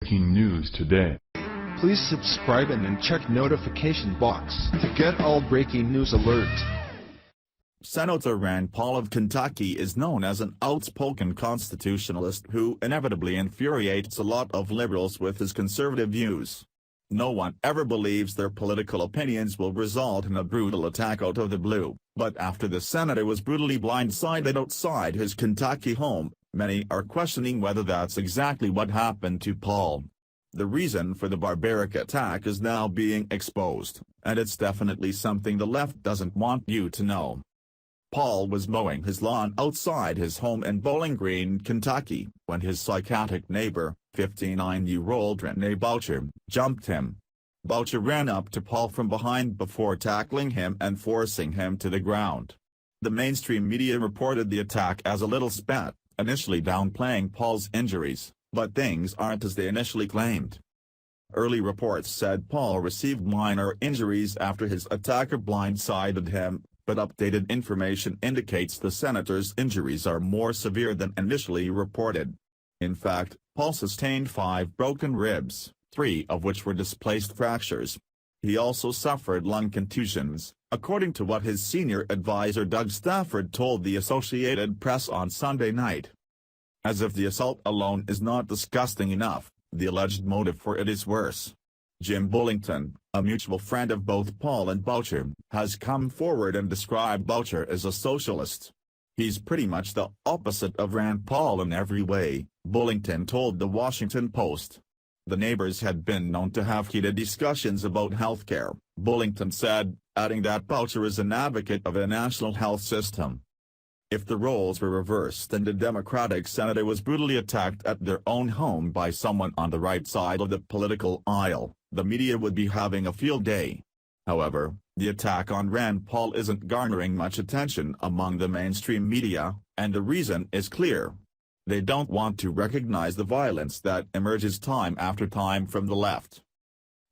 Breaking news today. Please subscribe and then check notification box to get all breaking news alerts. Senator Rand Paul of Kentucky is known as an outspoken constitutionalist who inevitably infuriates a lot of liberals with his conservative views. No one ever believes their political opinions will result in a brutal attack out of the blue, but after the senator was brutally blindsided outside his Kentucky home, many are questioning whether that's exactly what happened to Paul. The reason for the barbaric attack is now being exposed, and it's definitely something the left doesn't want you to know. Paul was mowing his lawn outside his home in Bowling Green, Kentucky, when his psychotic neighbor, 59-year-old Renee Boucher, jumped him. Boucher ran up to Paul from behind before tackling him and forcing him to the ground. The mainstream media reported the attack as a little spat, initially downplaying Paul's injuries, but things aren't as they initially claimed. Early reports said Paul received minor injuries after his attacker blindsided him, but updated information indicates the senator's injuries are more severe than initially reported. In fact, Paul sustained 5 broken ribs, 3 of which were displaced fractures. He also suffered lung contusions, according to what his senior advisor Doug Stafford told the Associated Press on Sunday night. As if the assault alone is not disgusting enough, the alleged motive for it is worse. Jim Bullington, a mutual friend of both Paul and Boucher, has come forward and described Boucher as a socialist. He's pretty much the opposite of Rand Paul in every way, Bullington told the Washington Post. The neighbors had been known to have heated discussions about health care, Bullington said, adding that Boucher is an advocate of a national health system. If the roles were reversed and a Democratic senator was brutally attacked at their own home by someone on the right side of the political aisle, the media would be having a field day. However, the attack on Rand Paul isn't garnering much attention among the mainstream media, and the reason is clear. They don't want to recognize the violence that emerges time after time from the left.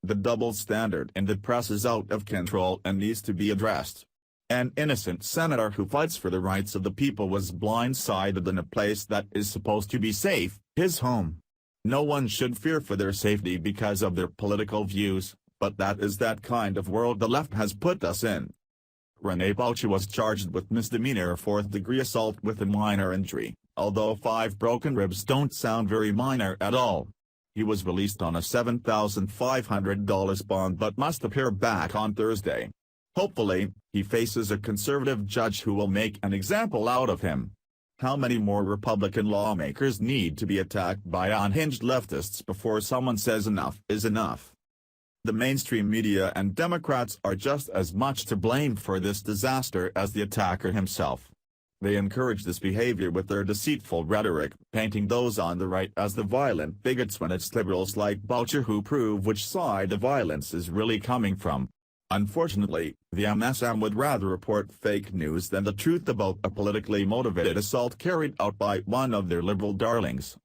The double standard in the press is out of control and needs to be addressed. An innocent senator who fights for the rights of the people was blindsided in a place that is supposed to be safe, his home. No one should fear for their safety because of their political views, but that is that kind of world the left has put us in. Renee Boucher was charged with misdemeanor 4th-degree assault with a minor injury, although 5 broken ribs don't sound very minor at all. He was released on a $7,500 bond but must appear back on Thursday. Hopefully, he faces a conservative judge who will make an example out of him. How many more Republican lawmakers need to be attacked by unhinged leftists before someone says enough is enough? The mainstream media and Democrats are just as much to blame for this disaster as the attacker himself. They encourage this behavior with their deceitful rhetoric, painting those on the right as the violent bigots when it's liberals like Boucher who prove which side the violence is really coming from. Unfortunately, the MSM would rather report fake news than the truth about a politically motivated assault carried out by one of their liberal darlings.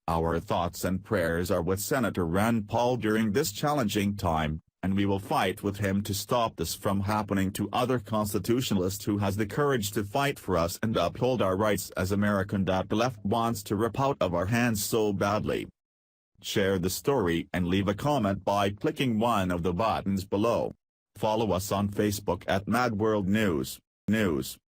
Our thoughts and prayers are with Senator Rand Paul during this challenging time, and we will fight with him to stop this from happening to other constitutionalists who has the courage to fight for us and uphold our rights as American that the left wants to rip out of our hands so badly. Share the story and leave a comment by clicking one of the buttons below. Follow us on Facebook at Mad World News.